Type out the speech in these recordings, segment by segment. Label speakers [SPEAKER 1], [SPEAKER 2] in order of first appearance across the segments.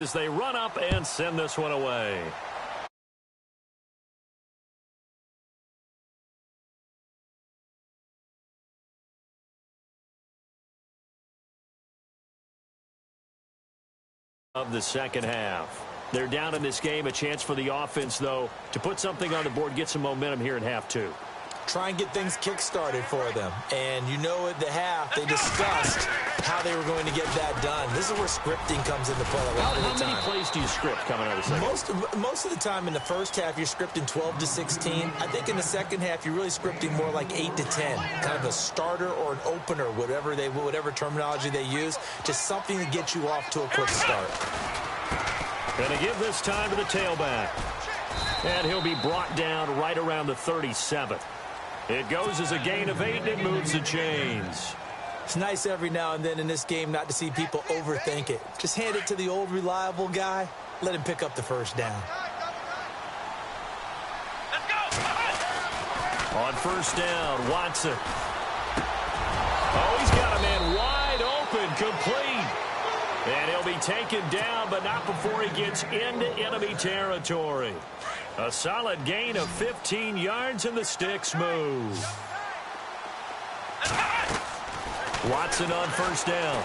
[SPEAKER 1] As they run up and send this one away. Of the second half. They're down in this game. A chance for the offense, though, to put something on the board, get some momentum here in half two.
[SPEAKER 2] Try and get things kick-started for them. And you know at the half, they discussed how they were going to get that done. This is where scripting comes into play a lot of the time.
[SPEAKER 1] How many plays do you script coming out of the second?
[SPEAKER 2] Most of the time in the first half, you're scripting 12 to 16. I think in the second half, you're really scripting more like 8 to 10. Kind of a starter or an opener, whatever terminology they use. Just something to get you off to a quick start.
[SPEAKER 1] Going to give this time to the tailback. And he'll be brought down right around the 37. It goes as a gain of 8, and it moves the chains.
[SPEAKER 2] It's nice every now and then in this game not to see people overthink it. Just hand it to the old reliable guy. Let him pick up the first down.
[SPEAKER 3] Let's go!
[SPEAKER 1] On first down, Watson. Oh, he's got a man wide open, complete. And he'll be taken down, but not before he gets into enemy territory. A solid gain of 15 yards, and the sticks move. Watson on first down.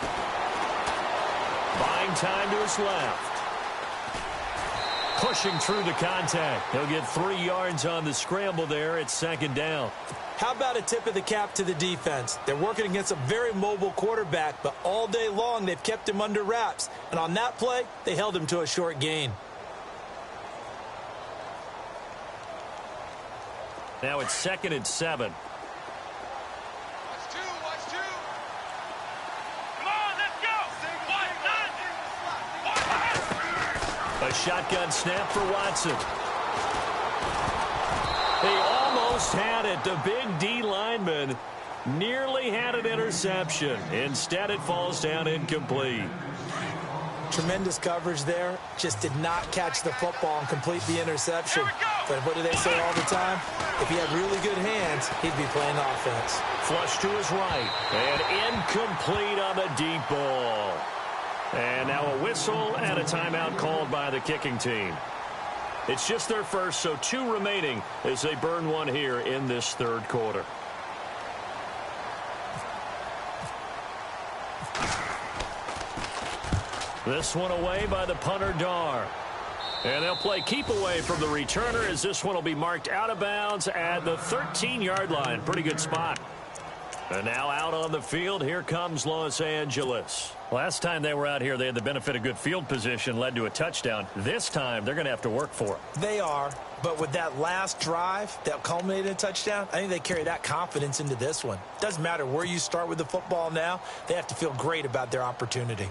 [SPEAKER 1] Buying time to his left. Pushing through the contact. He'll get 3 yards on the scramble there. It's second down.
[SPEAKER 2] How about a tip of the cap to the defense? They're working against a very mobile quarterback, but all day long they've kept him under wraps. And on that play, they held him to a short gain.
[SPEAKER 1] Now it's 2nd and 7.
[SPEAKER 3] Watch two. Come on, let's go.
[SPEAKER 1] A shotgun snap for Watson. He almost had it. The big D lineman nearly had an interception. Instead, it falls down incomplete.
[SPEAKER 2] Tremendous coverage there. Just did not catch the football and complete the interception. But what do they say all the time? If he had really good hands, he'd be playing offense.
[SPEAKER 1] Flush to his right. And incomplete on the deep ball. And now a whistle and a timeout called by the kicking team. It's just their first, so 2 remaining as they burn one here in this third quarter. This one away by the punter, Dar. And they'll play keep away from the returner as this one will be marked out of bounds at the 13-yard line. Pretty good spot. And now out on the field, here comes Los Angeles. Last time they were out here, they had the benefit of good field position, led to a touchdown. This time, they're going to have to work for it.
[SPEAKER 2] They are, but with that last drive that culminated in a touchdown, I think they carry that confidence into this one. Doesn't matter where you start with the football now, they have to feel great about their opportunity.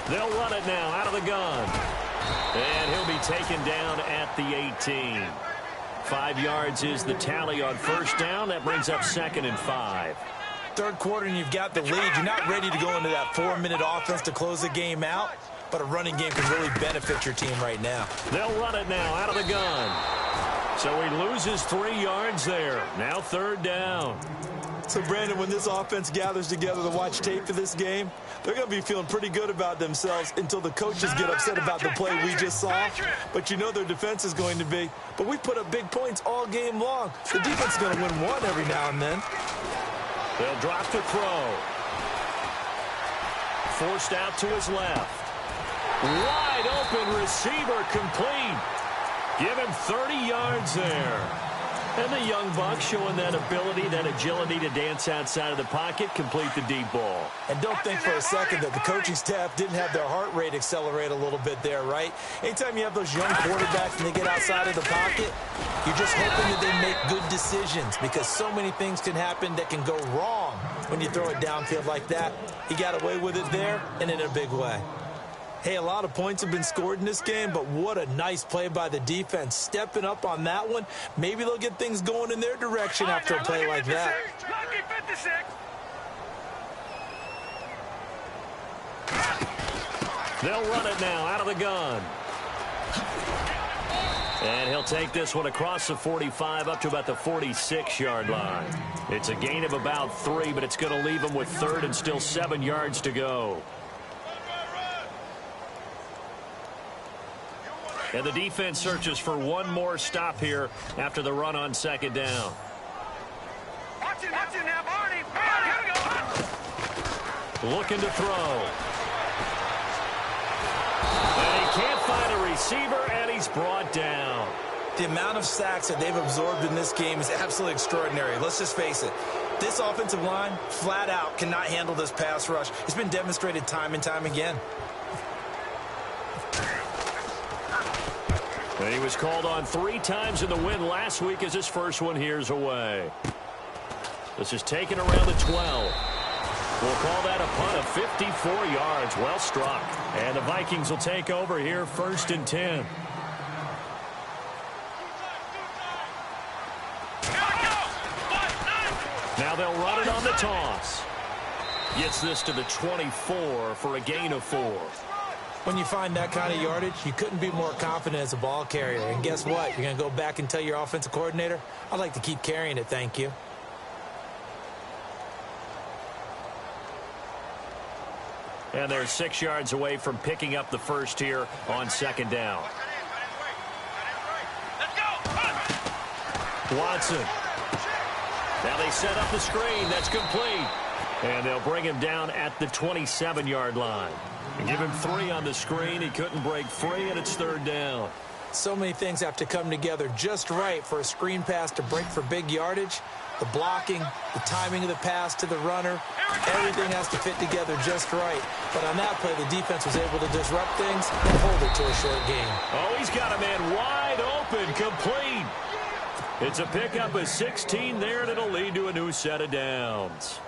[SPEAKER 1] They'll run it now out of the gun. And he'll be taken down at the 18. 5 yards is the tally on first down. That brings up 2nd and 5.
[SPEAKER 2] Third quarter and you've got the lead. You're not ready to go into that 4-minute offense to close the game out, but a running game can really benefit your team right now.
[SPEAKER 1] They'll run it now out of the gun. So he loses 3 yards there. Now 3rd down.
[SPEAKER 2] So, Brandon, when this offense gathers together to watch tape for this game, they're going to be feeling pretty good about themselves until the coaches get upset about the play we just saw. But you know their defense is going to be. But we put up big points all game long. The defense is going to win one every now and then.
[SPEAKER 1] They'll drop the throw. Forced out to his left. Wide open receiver complete. Give him 30 yards there. And the young buck showing that ability, that agility to dance outside of the pocket, complete the deep ball.
[SPEAKER 2] And don't think for a second that the coaching staff didn't have their heart rate accelerate a little bit there, right? Anytime you have those young quarterbacks and they get outside of the pocket, you're just hoping that they make good decisions because so many things can happen that can go wrong when you throw it downfield like that. He got away with it there and in a big way. Hey, a lot of points have been scored in this game, but what a nice play by the defense. Stepping up on that one, maybe they'll get things going in their direction after a play like that.
[SPEAKER 1] They'll run it now out of the gun. And he'll take this one across the 45 up to about the 46-yard line. It's a gain of about 3, but it's going to leave him with third and still 7 yards to go. And the defense searches for one more stop here after the run on second down.
[SPEAKER 3] Watch it now, Barney.
[SPEAKER 1] Looking to throw. And he can't find a receiver, and he's brought down.
[SPEAKER 2] The amount of sacks that they've absorbed in this game is absolutely extraordinary. Let's just face it. This offensive line, flat out, cannot handle this pass rush. It's been demonstrated time and time again.
[SPEAKER 1] And he was called on 3 times in the win last week as his first one here's away. This is taken around the 12. We'll call that a punt of 54 yards. Well struck. And the Vikings will take over here, 1st and 10. Now they'll run it on the toss. Gets this to the 24 for a gain of 4.
[SPEAKER 2] When you find that kind of yardage, you couldn't be more confident as a ball carrier. And guess what? You're going to go back and tell your offensive coordinator, I'd like to keep carrying it, thank you.
[SPEAKER 1] And they're 6 yards away from picking up the first here on second down. Watson. Now they set up the screen. That's complete. And they'll bring him down at the 27-yard line. And give him 3 on the screen. He couldn't break free, and it's 3rd down.
[SPEAKER 2] So many things have to come together just right for a screen pass to break for big yardage. The blocking, the timing of the pass to the runner, everything has to fit together just right. But on that play, the defense was able to disrupt things and hold it to a short gain.
[SPEAKER 1] Oh, he's got a man wide open, complete. It's a pickup of 16 there, and it'll lead to a new set of downs.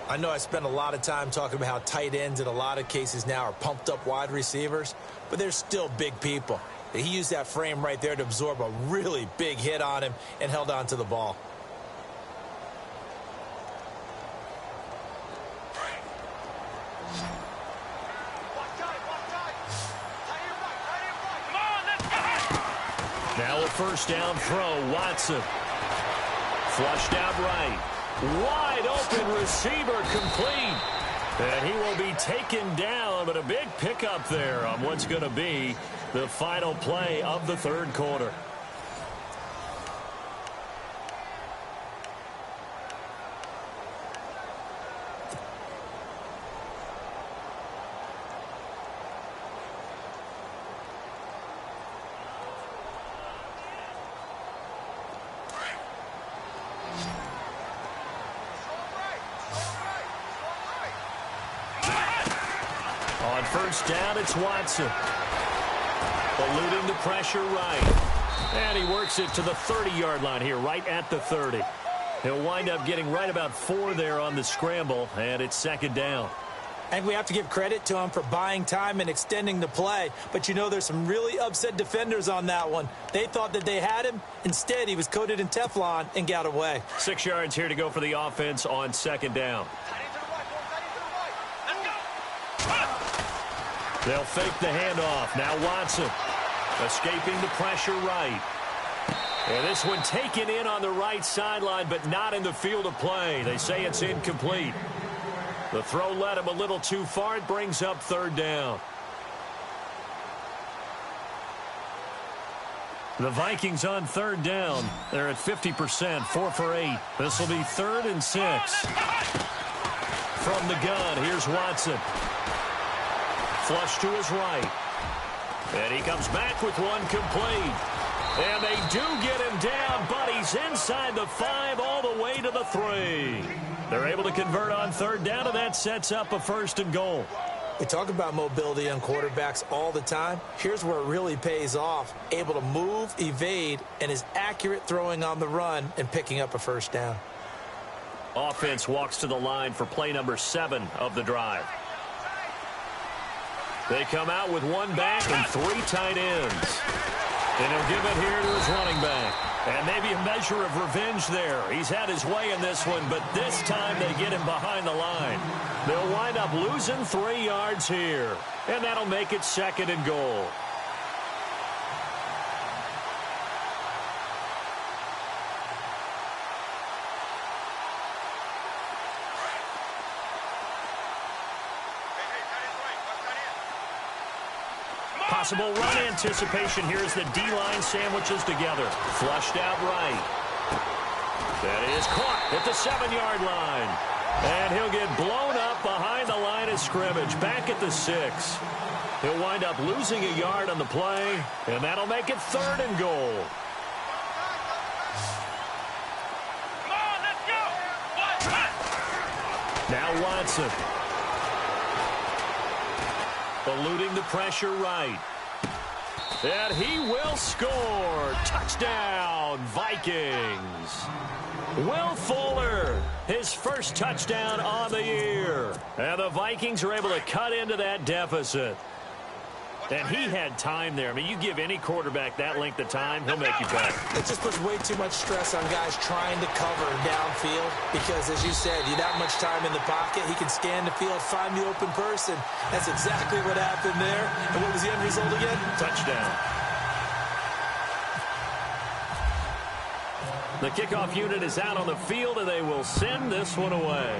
[SPEAKER 2] I know I spent a lot of time talking about how tight ends in a lot of cases now are pumped up wide receivers, but they're still big people. He used that frame right there to absorb a really big hit on him and held on to the ball.
[SPEAKER 1] Now a first down throw, Watson. Flushed out right. Wide open receiver, complete. And he will be taken down, but a big pickup there on what's going to be the final play of the 3rd quarter. On first down, it's Watson. Eluding the pressure right. And he works it to the 30-yard line here, right at the 30. He'll wind up getting right about 4 there on the scramble, and it's 2nd down.
[SPEAKER 2] And we have to give credit to him for buying time and extending the play. But, you know, there's some really upset defenders on that one. They thought that they had him. Instead, he was coated in Teflon and got away.
[SPEAKER 1] 6 yards here to go for the offense on 2nd down. They'll fake the handoff. Now Watson escaping the pressure right. And this one taken in on the right sideline, but not in the field of play. They say it's incomplete. The throw led him a little too far. It brings up 3rd down. The Vikings on 3rd down. They're at 50%, 4 for 8. This will be 3rd and 6. From the gun, here's Watson. Flush to his right. And he comes back with one complete. And they do get him down, but he's inside the 5 all the way to the 3. They're able to convert on 3rd down, and that sets up a 1st and goal.
[SPEAKER 2] We talk about mobility on quarterbacks all the time. Here's where it really pays off. Able to move, evade, and is accurate throwing on the run and picking up a 1st down.
[SPEAKER 1] Offense walks to the line for play number 7 of the drive. They come out with 1 back and 3 tight ends. And he'll give it here to his running back. And maybe a measure of revenge there. He's had his way in this one, but this time they get him behind the line. They'll wind wind up losing 3 yards here. And that'll make it 2nd and goal. Possible run anticipation here as the D-line sandwiches together. Flushed out right. That is caught at the 7-yard line. And he'll get blown up behind the line of scrimmage, back at the 6. He'll wind up losing a yard on the play, and that'll make it 3rd and goal.
[SPEAKER 3] Come on, let's go.
[SPEAKER 1] Now Watson. Eluding the pressure right. And he will score. Touchdown, Vikings. Will Fuller, his first touchdown on the year. And the Vikings are able to cut into that deficit. And he had time there. I mean, you give any quarterback that length of time, he'll make you better.
[SPEAKER 2] It just puts way too much stress on guys trying to cover downfield because, as you said, you that much time in the pocket, he can scan the field, find the open person. That's exactly what happened there. And what was the end result again?
[SPEAKER 1] Touchdown. The kickoff unit is out on the field, and they will send this one away.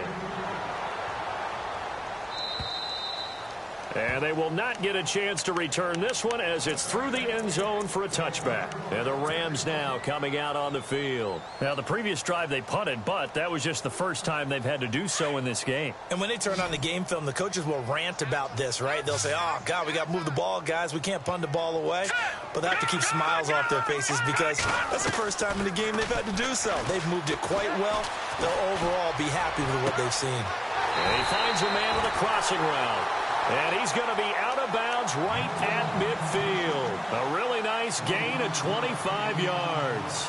[SPEAKER 1] And they will not get a chance to return this one as it's through the end zone for a touchback. And the Rams now coming out on the field. Now, the previous drive they punted, but that was just the first time they've had to do so in this game.
[SPEAKER 2] And when they turn on the game film, the coaches will rant about this, right? They'll say, oh, God, we got to move the ball, guys. We can't punt the ball away. But they have to keep smiles off their faces because that's the first time in the game they've had to do so. They've moved it quite well. They'll overall be happy with what they've seen.
[SPEAKER 1] And he finds a man with a crossing route. And he's going to be out of bounds right at midfield. A really nice gain of 25 yards.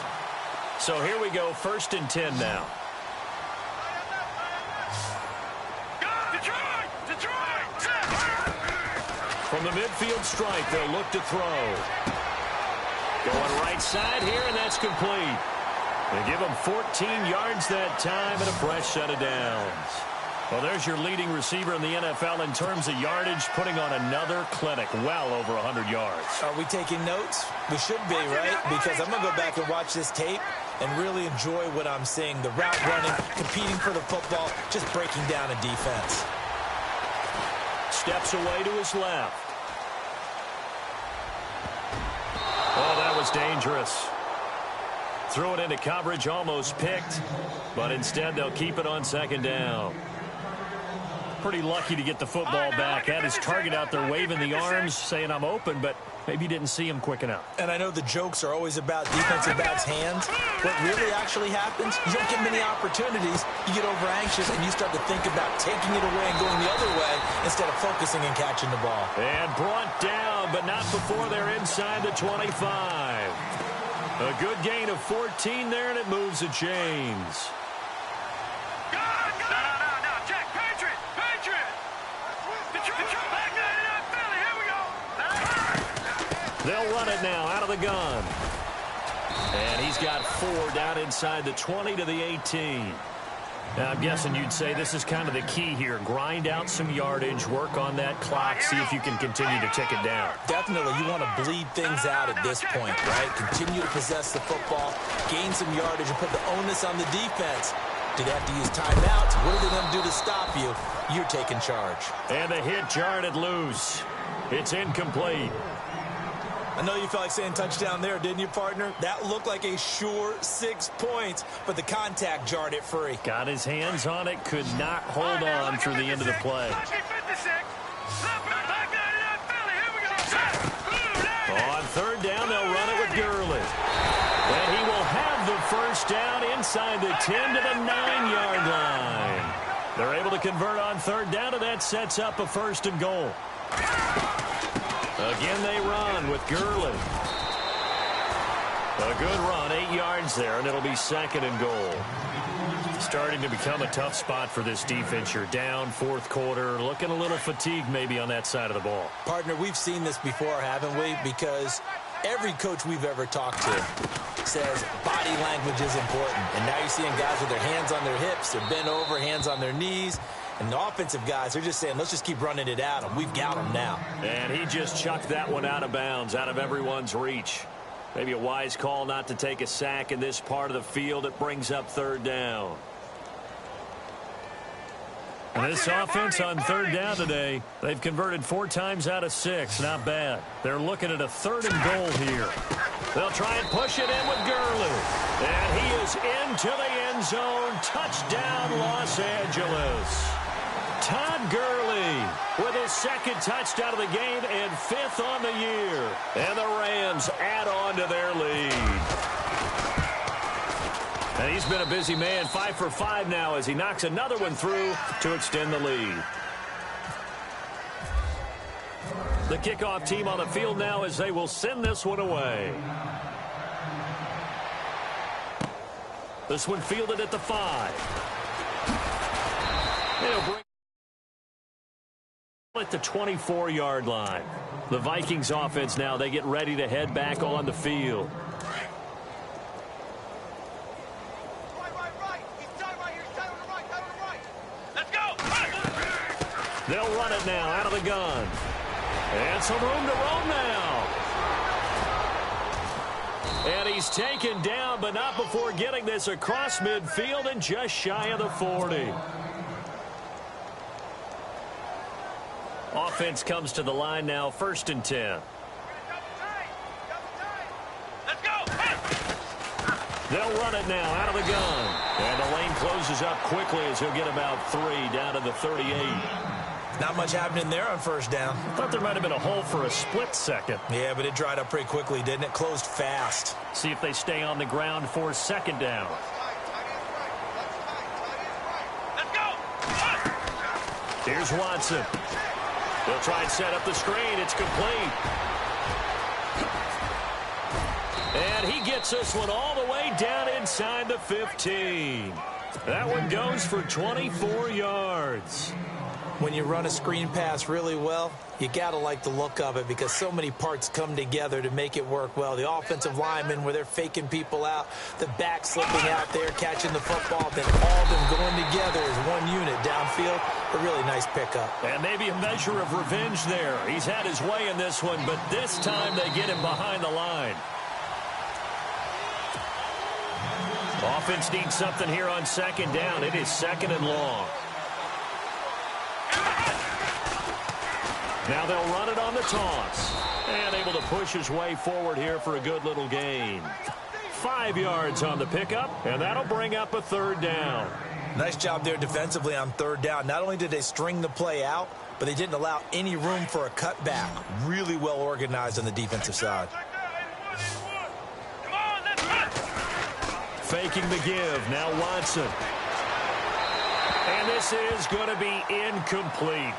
[SPEAKER 1] So here we go, 1st and 10 now. From the midfield stripe, they'll look to throw. Going right side here, and that's complete. They give him 14 yards that time and a fresh set of downs. Well, there's your leading receiver in the NFL in terms of yardage, putting on another clinic, well over 100 yards.
[SPEAKER 2] Are we taking notes? We should be, right? Because I'm going to go back and watch this tape and really enjoy what I'm seeing. The route running, competing for the football, just breaking down a defense.
[SPEAKER 1] Steps away to his left. Oh, that was dangerous. Threw it into coverage, almost picked, but instead they'll keep it on 2nd down. Pretty lucky to get the football back. Had his target out there waving the arms, saying I'm open, but maybe didn't see him quick enough.
[SPEAKER 2] And I know the jokes are always about defensive backs' hands. What really actually happens, you don't get many opportunities. You get over anxious and you start to think about taking it away and going the other way instead of focusing and catching the ball.
[SPEAKER 1] And brought down, but not before they're inside the 25. A good gain of 14 there, and it moves the chains. They'll run it now out of the gun. And he's got 4 down inside the 20 to the 18. Now, I'm guessing you'd say this is kind of the key here. Grind out some yardage, work on that clock, see if you can continue to tick it down.
[SPEAKER 2] Definitely. You want to bleed things out at this point, right? Continue to possess the football, gain some yardage, and put the onus on the defense. Do they have to use timeouts? What are they going to do to stop you? You're taking charge.
[SPEAKER 1] And the hit jarred it loose. It's incomplete.
[SPEAKER 2] I know you felt like saying touchdown there, didn't you, partner? That looked like a sure 6 points, but the contact jarred it free.
[SPEAKER 1] Got his hands on it, could not hold on through the end of the play. On 3rd down, they'll run it with Gurley. And he will have the first down inside the 10 to the 9-yard line. They're able to convert on 3rd down, and that sets up a 1st and goal. Again, they run with Gurley. A good run, 8 yards there, and it'll be 2nd and goal. Starting to become a tough spot for this defense. You're down 4th quarter, looking a little fatigued maybe on that side of the ball.
[SPEAKER 2] Partner, we've seen this before, haven't we? Because every coach we've ever talked to says body language is important. And now you're seeing guys with their hands on their hips, they're bent over, hands on their knees. And the offensive guys, they're just saying, let's just keep running it at them. We've got them now.
[SPEAKER 1] And he just chucked that one out of bounds, out of everyone's reach. Maybe a wise call not to take a sack in this part of the field. It brings up third down. And this offense on third down today, they've converted 4 times out of 6. Not bad. They're looking at a 3rd and goal here. They'll try and push it in with Gurley. And he is into the end zone. Touchdown, Los Angeles. Todd Gurley with his 2nd touchdown of the game and 5th on the year. And the Rams add on to their lead. And he's been a busy man, 5 for 5 now as he knocks another one through to extend the lead. The kickoff team on the field now as they will send this one away. This one fielded at the 5. It'll bring at the 24-yard line. The Vikings offense now, they get ready to head back on the field.
[SPEAKER 3] Let's go.
[SPEAKER 1] They'll run it now out of the gun. And some room to roam now. And he's taken down, but not before getting this across midfield and just shy of the 40. Offense comes to the line now, 1st and 10.
[SPEAKER 3] Let's go.
[SPEAKER 1] They'll run it now out of the gun. And the lane closes up quickly as he'll get about 3 down to the 38.
[SPEAKER 2] Not much happening there on 1st down.
[SPEAKER 1] Thought there might have been a hole for a split second.
[SPEAKER 2] Yeah, but it dried up pretty quickly, didn't it? Closed fast.
[SPEAKER 1] See if they stay on the ground for 2nd down.
[SPEAKER 3] Let's go.
[SPEAKER 1] Here's Watson. They'll try and set up the screen. It's complete. And he gets this one all the way down inside the 15. That one goes for 24 yards.
[SPEAKER 2] When you run a screen pass really well, you got to like the look of it because so many parts come together to make it work well. The offensive linemen, where they're faking people out, the back slipping out there, catching the football, then all of them going together as one unit downfield. A really nice pickup.
[SPEAKER 1] And maybe a measure of revenge there. He's had his way in this one, but this time they get him behind the line. Offense needs something here on 2nd down. It is 2nd and long. Now they'll run it on the toss. And able to push his way forward here for a good little gain. 5 yards on the pickup, and that'll bring up a 3rd down.
[SPEAKER 2] Nice job there defensively on 3rd down. Not only did they string the play out, but they didn't allow any room for a cutback. Really well organized on the defensive side.
[SPEAKER 3] Come on, let's run.
[SPEAKER 1] Faking the give. Now Watson. And this is going to be incomplete.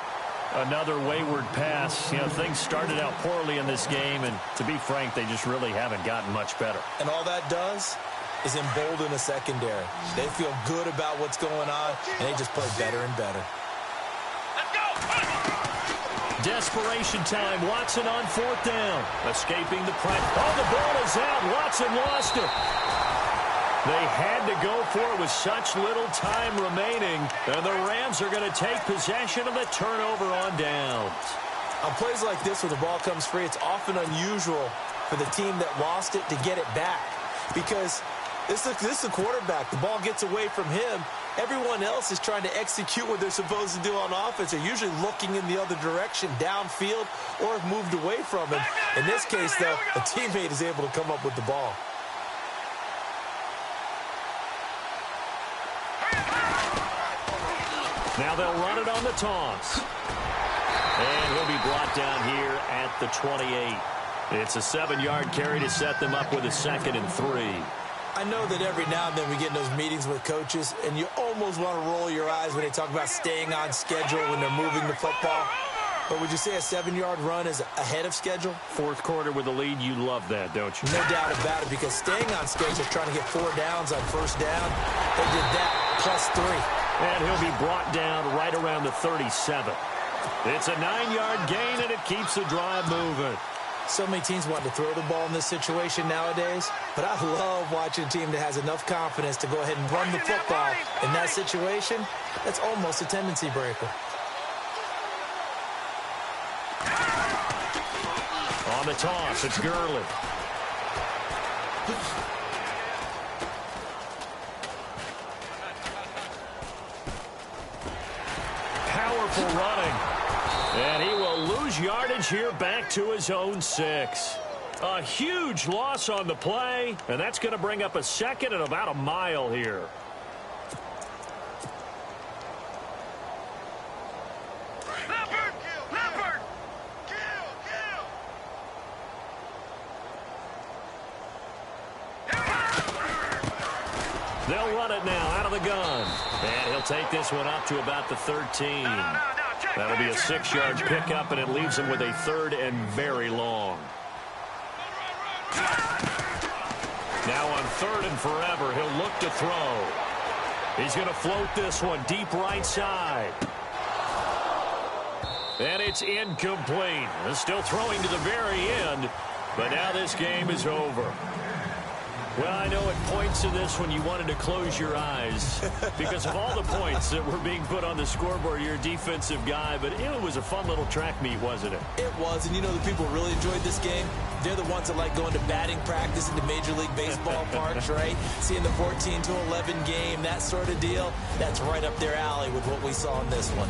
[SPEAKER 1] Another wayward pass. You know, things started out poorly in this game, and to be frank, they just really haven't gotten much better.
[SPEAKER 2] And all that does is embolden the secondary. They feel good about what's going on, and they just play better and better.
[SPEAKER 3] Let's go.
[SPEAKER 1] Desperation time. Watson on 4th down. Escaping the press. Oh, the ball is out. Watson lost it. They had to go for it with such little time remaining. And the Rams are going to take possession of the turnover on downs.
[SPEAKER 2] On plays like this where the ball comes free, it's often unusual for the team that lost it to get it back. Because this is the quarterback. The ball gets away from him. Everyone else is trying to execute what they're supposed to do on offense. They're usually looking in the other direction, downfield, or have moved away from him. In this case, though, a teammate is able to come up with the ball.
[SPEAKER 1] Now they'll run it on the toss. And he'll be brought down here at the 28. It's a 7-yard carry to set them up with a 2nd and 3.
[SPEAKER 2] I know that every now and then we get in those meetings with coaches, and you almost want to roll your eyes when they talk about staying on schedule when they're moving the football. But would you say a 7-yard run is ahead of schedule?
[SPEAKER 1] 4th quarter with the lead, you love that, don't you?
[SPEAKER 2] No doubt about it, because staying on schedule, trying to get 4 downs on 1st down, they did that plus 3.
[SPEAKER 1] And he'll be brought down right around the 37. It's a 9-yard gain, and it keeps the drive moving.
[SPEAKER 2] So many teams want to throw the ball in this situation nowadays, but I love watching a team that has enough confidence to go ahead and run the football in that situation That's almost a tendency breaker.
[SPEAKER 1] On the toss, it's Gurley. Powerful running. And he will lose yardage here back to his own 6. A huge loss on the play, and that's going to bring up a second and about a mile here. They'll run it now out of the gun. And he'll take this one up to about the 13. That'll be a 6-yard pickup, and it leaves him with a 3rd and very long. Now on 3rd and forever, he'll look to throw. He's going to float this one deep right side. And it's incomplete. Still throwing to the very end, but now this game is over. Well, I know at points in this one you wanted to close your eyes because of all the points that were being put on the scoreboard. You're a defensive guy, but it was a fun little track meet, wasn't it?
[SPEAKER 2] It was, and you know the people who really enjoyed this game? They're the ones that like going to batting practice into Major League Baseball parks, right? Seeing the 14-11 game, that sort of deal, that's right up their alley with what we saw in this one.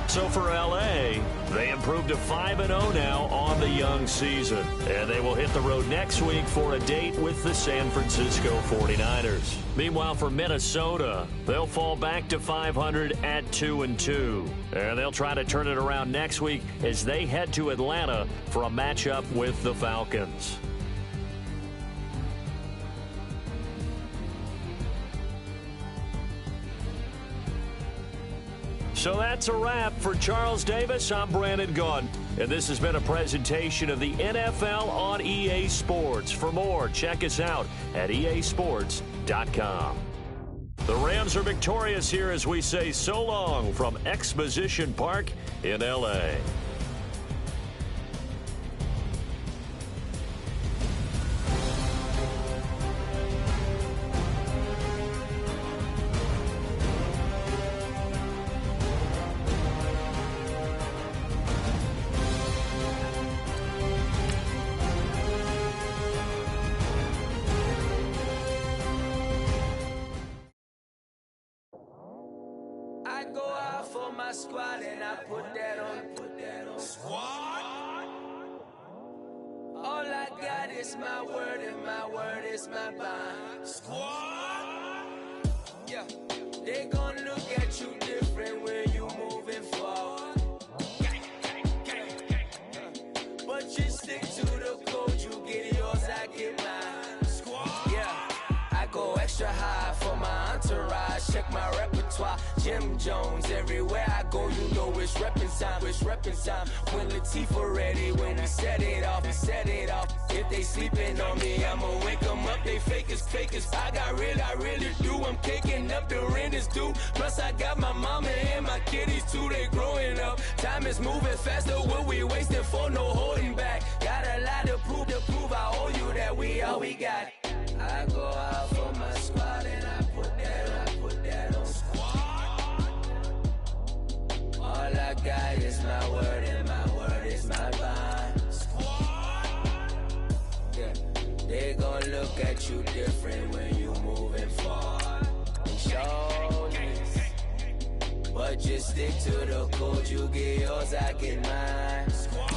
[SPEAKER 1] So for L.A., they improved to 5-0 now on the young season. And they will hit the road next week for a date with the San Francisco 49ers. Meanwhile, for Minnesota, they'll fall back to 500 at 2-2. And they'll try to turn it around next week as they head to Atlanta for a matchup with the Falcons. So that's a wrap. For Charles Davis, I'm Brandon Gaudin, and this has been a presentation of the NFL on EA Sports. For more, check us out at easports.com. The Rams are victorious here as we say so long from Exposition Park in L.A.
[SPEAKER 4] Squad and I put that on squad. All I got is my word and my word is my bond. Squad. Yeah, they gon' look at you different when you moving forward. But you stick to the code, you get yours, I get mine. Squad. Yeah, I go extra high for my entourage. Check my repertoire. Jim Jones, everywhere I go, you know it's reppin' time, it's reppin' time. When Latifah ready, when we set it off, we set it off. If they sleeping on me, I'ma wake them up, they fakers. I really do, I'm caking up, the rent is due. Plus I got my mama and my kiddies too, they growing up. Time is moving faster, what we wasting for, no holding back. Got a lot to prove, I owe you that we all we got. I go out for my squad and I put that on squad. All I got is my word and my word is my bond. Squad. Yeah, they gon' look at you different when you moving forward. And show this. But just stick to the code, you get yours, I get mine. Squad.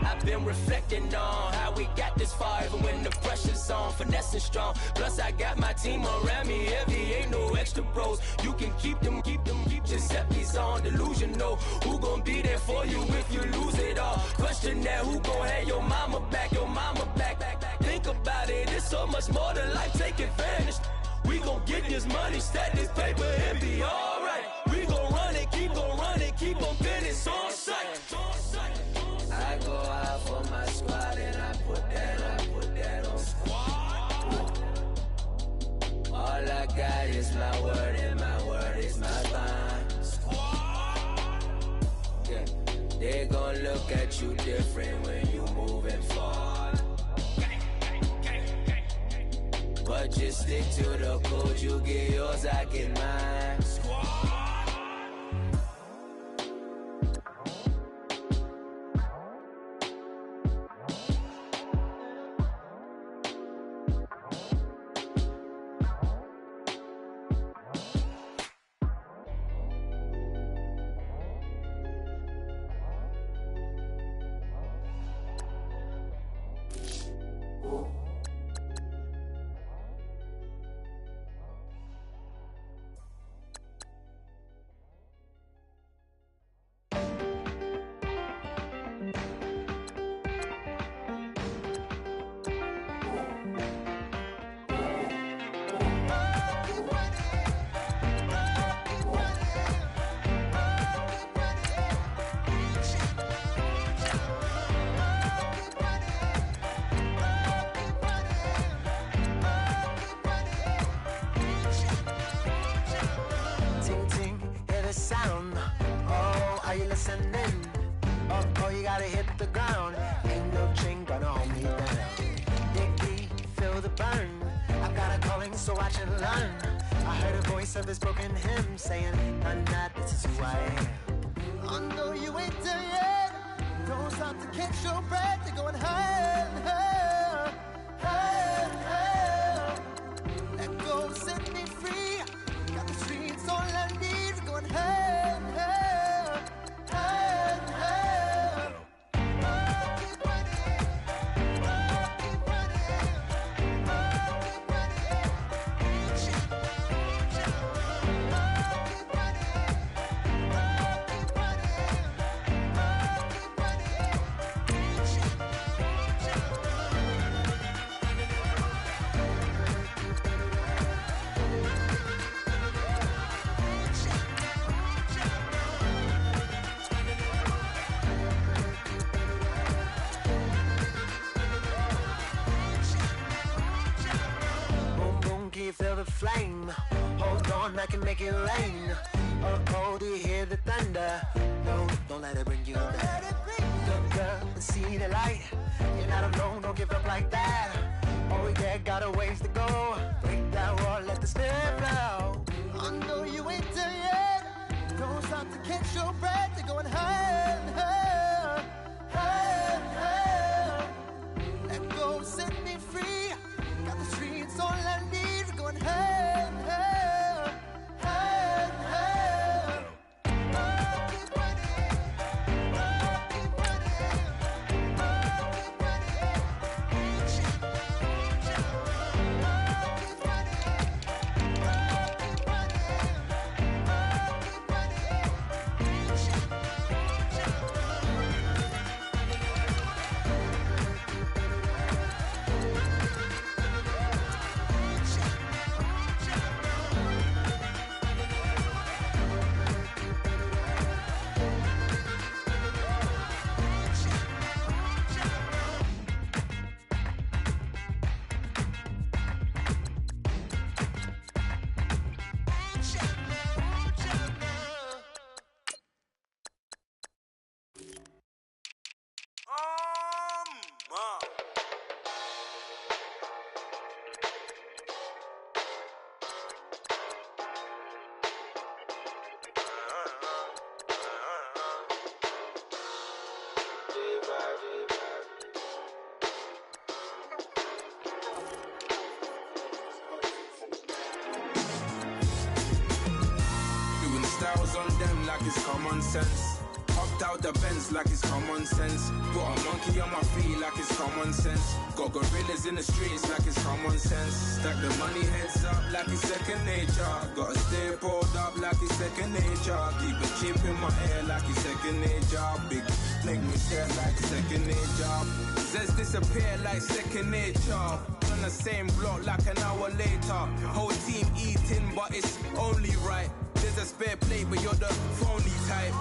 [SPEAKER 4] I've been reflecting on how we got this far, even when the pressure's on, finessing strong. Plus I got my team around me heavy, ain't no extra bros. You can keep them, Giuseppe's on delusional. Who gon' be there for you if you lose it all? Question that, who gon' have your mama back, Think about it, it's so much more than life, take advantage. We gon' get this money, stack this paper and be alright. We gon' run it, keep on finish on sight. I go out for my squad and I put that on squad. All I got is my word and my word is my bond. Squad. Yeah, they gon' look at you different when you moving forward. But but just stick to the code. You get yours, I get mine.
[SPEAKER 5] Flame, hold on, I can make it rain. Oh, do you hear the thunder? No, don't let it bring you down. Look up and see the light. You're not alone, don't give up like that. Oh yeah, got a ways to go. Break that wall, let the spirit flow. I know you ain't done yet. Don't stop to catch your breath. You're going higher and higher, higher, higher. Let go, set me free. Got the streets all I need. Going higher, higher, higher, higher.
[SPEAKER 6] Like it's common sense. Hopped out the Benz like it's common sense. Got a monkey on my feet like it's common sense. Got gorillas in the streets like it's common sense. Stack the money heads up like it's second nature. Gotta stay pulled up like it's second nature. Keep a chip in my ear like it's second nature. Big make me stare like second nature. Says disappear like second nature. On the same block like an hour later. Whole team eating but it's only right. There's a spare plate, but you're the phony type.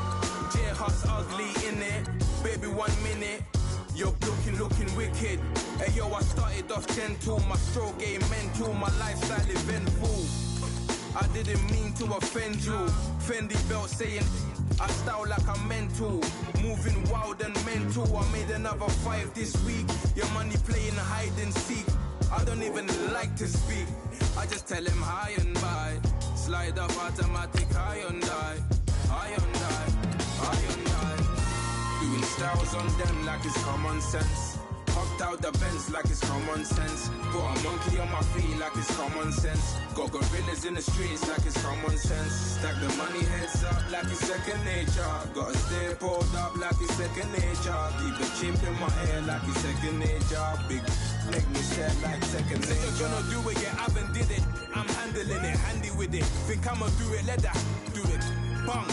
[SPEAKER 6] J-Hut's ugly, innit? Baby, 1 minute. You're looking wicked. Hey, yo, I started off gentle. My stroke game mental. My lifestyle eventful. I didn't mean to offend you. Fendi belt saying I style like I'm mental. Moving wild and mental. I made another 5 this week. Your money playing hide and seek. I don't even like to speak. I just tell him hi and bye. Slide up automatic, high and die. High and die, high and die. Doing styles on them like it's common sense. Hopped out the Benz like it's common sense. Put a monkey on my feet like it's common sense. Got gorillas in the streets like it's common sense. Stack the money heads up like it's second nature. Gotta stay pulled up like it's second nature. Keep the chip in my hair like it's second nature. Big make me share like second nature. You're gonna do it, yeah, I haven't did it. I'm handling it, handy with it. Think I'ma do it, let that do it. Bang.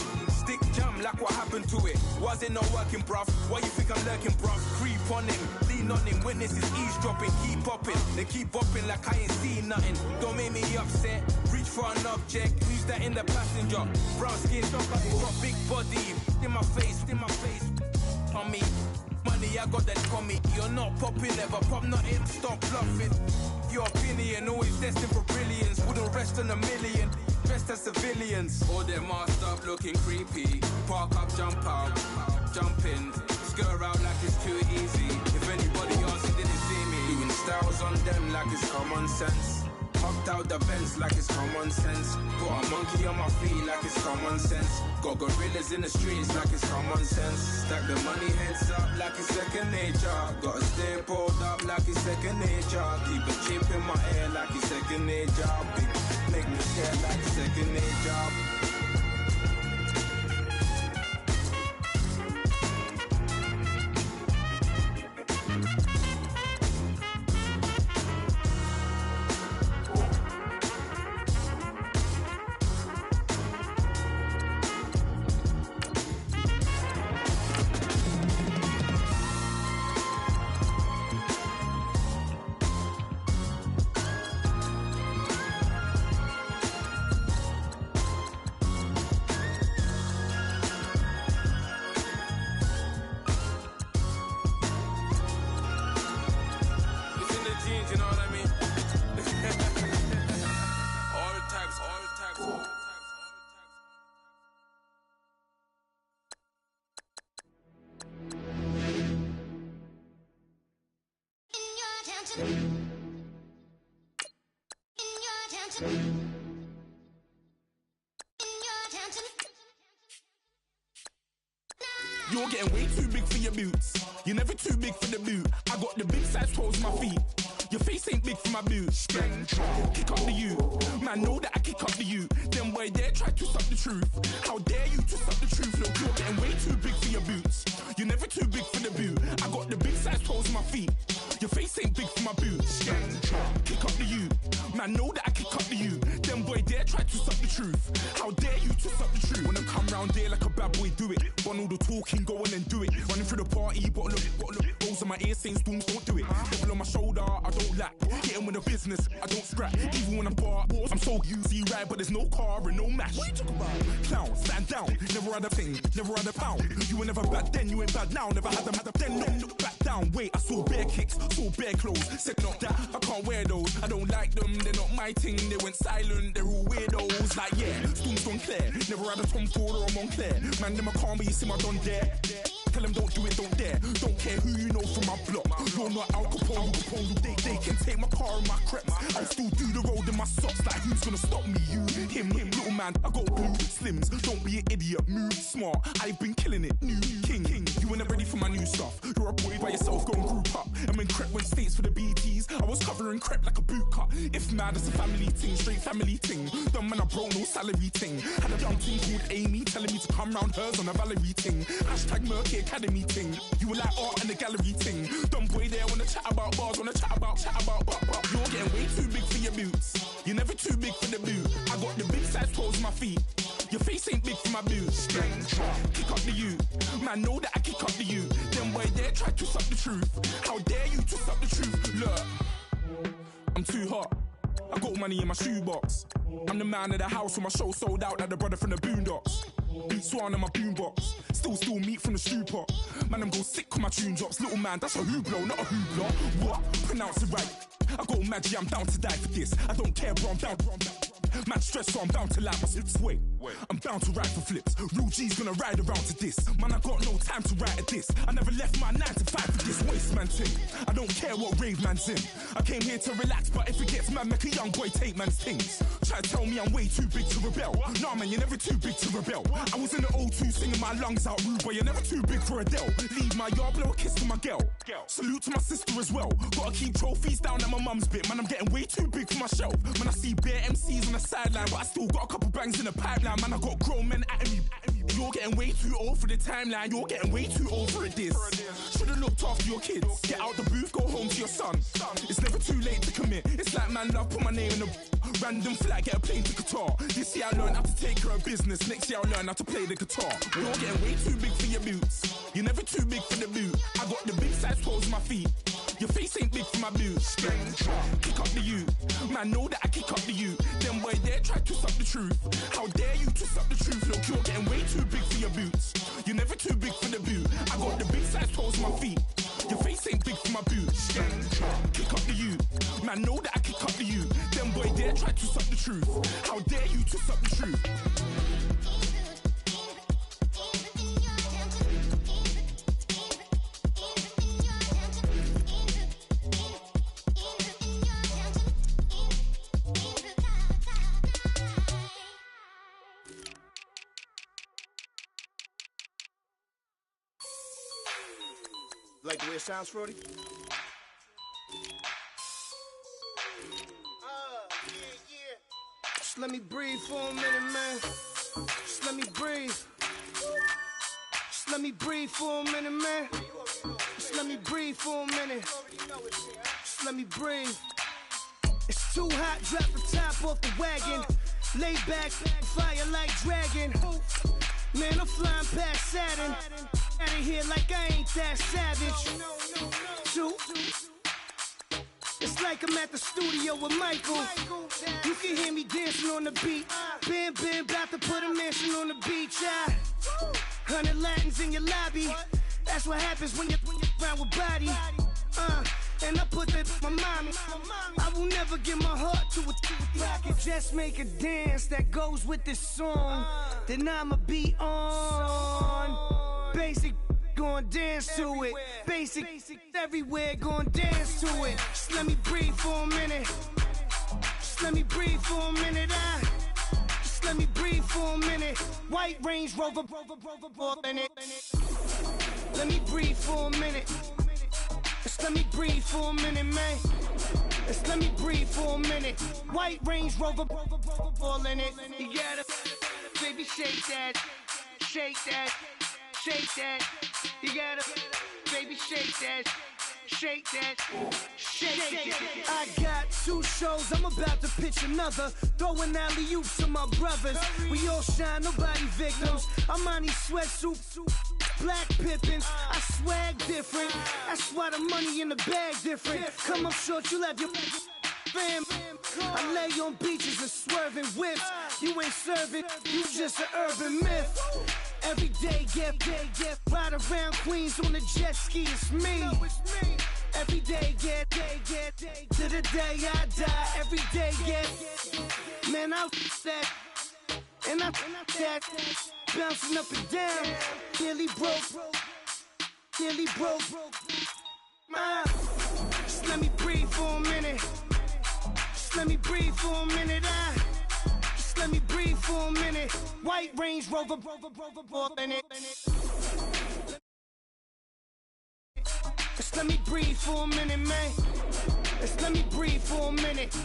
[SPEAKER 6] Stick jam like what happened to it. Was it not working, bruv? Why you think I'm lurking, bruv? Creep on him, lean on him. Witnesses eavesdropping, keep popping. They keep bopping like I ain't seen nothing. Don't make me upset. Reach for an object. Who's that in the passenger? Brown skin, got big body. In my face, on me. Money, I got that on me. You're not popping, never pop nothing. Stop bluffing. Your opinion always destined for brilliance. Wouldn't rest on a million. Dressed as civilians. All them masked up looking creepy. Park up, jump out, jump in. Skirt out like it's too easy. If anybody else didn't see me. Doing styles on them like it's common sense. Hopped out the Benz like it's common sense. Put a monkey on my feet like it's common sense. Got gorillas in the streets like it's common sense. Stack the money heads up like it's second nature. Gotta stay pulled up like it's second nature. Keep a chip in my hair like it's second nature. Big make me share like second nature.
[SPEAKER 7] You're getting way too big for your boots. You're never too big for the boot. I got the big size toes on my feet. Your face ain't big for my boots. Kick up the you. Man, know that I kick up the you. Them boy there try to suck the truth. How dare you to suck the truth? Look, you're getting way too big for your boots. You're never too big for the boot. I got the big size toes on my feet. Your face ain't big for my boots. Kick up the you. Man, know that I kick up the you. Them boy there try to suck the truth. How dare you to suck the truth? When I come round there like a bad boy, do it. Want all the talking, go on and do it. Running through the party, but look. Rolls on my ear saying storms, don't do it. Devil on my shoulder, I don't lack. Getting with the business, I don't scrap. Even when I'm bar, I'm so easy right, but there's no car and no match. What you talking about? Clown, stand down. Never had a thing, never had a pound. You were never bad then, you ain't bad now. Never had them then, no, look back down. Wait, I saw bare kicks, saw bare clothes. Said not that, I can't wear those. I don't like them, they're not my thing. They went silent, they're all weirdos. Like yeah, storms gone clear. Never had a Tom Ford or a Montclair. Man, them I can't be, you see my done there. Tell them don't do it, don't dare. Don't care who you know from my block. You're not Al Capone, they can take my car and my creps. I'll still do the road in my socks. Like who's gonna stop me? You, him, little man. I got blue slims. Don't be an idiot, move smart. I've been killing it, new king. You were never ready for my new stuff. You're a boy by yourself, go and group up. And when Crep went states for the BTs, I was covering Crep like a boot cut. If mad, it's a family ting, straight family ting. Dumb man, I bro, no salary ting. Had a young ting called Amy, telling me to come round hers on a Valerie ting. Hashtag Murky Academy ting. You were like art and the gallery ting. Dumb boy there wanna chat about bars, wanna chat about. You're getting way too big for your boots. You're never too big for the boot. I got the big size toes on my feet. Your face ain't big for my boots. Kick up the you. Man, know that I kick up the you. Them boy there try to suck the truth. How dare you to suck the truth? Look, I'm too hot. I got money in my shoebox. I'm the man of the house when my show sold out like the brother from the Boondocks. Beat Swan in my boombox. Still meat from the stew pot. Man, I'm go sick when my tune drops. Little man, that's a hooplo, not a hoopla. What? Pronounce it right. I got Maggie, I'm down to die for this. I don't care, bro, I'm down. Man, stress, so I'm bound to lie. It's wait. I'm down to ride for flips. Real G's gonna ride around to this. Man, I got no time to write at this. I never left my 9 to 5 for this waste man thing. I don't care what rave man's in. I came here to relax, but if it gets mad, make a young boy take man's things. Try to tell me I'm way too big to rebel. Nah, man, you're never too big to rebel. I was in the O2 singing my lungs out, rude, but you're never too big for Adele. Leave my yard, blow a kiss to my girl. Salute to my sister as well. Gotta keep trophies down at my mum's bit. Man, I'm getting way too big for my shelf. Man, I see bare MCs on the sideline, but I still got a couple bangs in the pipeline. Man, I got grown men at me. You're getting way too old for the timeline. You're getting way too old for a diss. Should've looked after your kids. Get out the booth, go home to your son. It's never too late to commit. It's like man love, put my name in a random flat, get a plane to Qatar. This year I learned how to take care of business. Next year I'll learn how to play the guitar. You're getting way too big for your boots. You're never too big for the boot. I got the big size toes on my feet. Your face ain't big for my boots. Kick up the you. Man, know that I kick up the you. Them boy there try to suck the truth. How dare you to suck the truth? Look, you're getting way too big for your boots. You're never too big for the boot. I got the big size toes on my feet. Your face ain't big for my boots. Kick up the you. Man, know that I kick up the you. Them boy there try to suck the truth. How dare you to suck the truth?
[SPEAKER 8] Like the way it sounds, Frody? Just let me breathe for a minute, man. Just let me breathe. Just let me breathe for a minute, man. Just let me breathe for a minute. Just let me breathe. It's too hot, drop the top off the wagon. Lay back, fire like dragon. Man, I'm flying past Saturn. Out of here like I ain't that savage. It's like I'm at the studio with Michael. You can hear me dancing on the beat. Bam, about to put a mansion on the beach. 100 Latins in your lobby. That's what happens when you're around with body. And I put that in my mommy. I will never give my heart to it. If I could just make a dance that goes with this song, then I'ma be on. Basic, gon' dance to it. Basic, everywhere, gon' dance to it. Just let me breathe for a minute. Just let me breathe for a minute. Just let me breathe for a minute. White Range Rover, in it. Let me breathe for a minute. Just let me breathe for a minute, man. Just let me breathe for a minute. White Range Rover, all in it. You gotta, baby, shake that, shake that. Shake that, you gotta, baby, shake that, shake that, shake that. I got 2 shows, I'm about to pitch another. Throwing alley-oops to my brothers. We all shine, nobody victims. I'm on these sweatsuits, black pippins. I swag different, that's why the money in the bag different. Come up short, you'll have your fam. I lay on beaches and swerving whips. You ain't serving, you just an urban myth. Every day, get ride around Queens on a jet ski, it's me. Every day, get to the day I die. Every day, get, man, I that, and I that, bouncing up and down. Nearly broke. Just let me breathe for a minute. Just let me breathe for a minute. Let me breathe for a minute. White Range Rover, in it. Just let me breathe for a minute, man. Just let me breathe for a minute.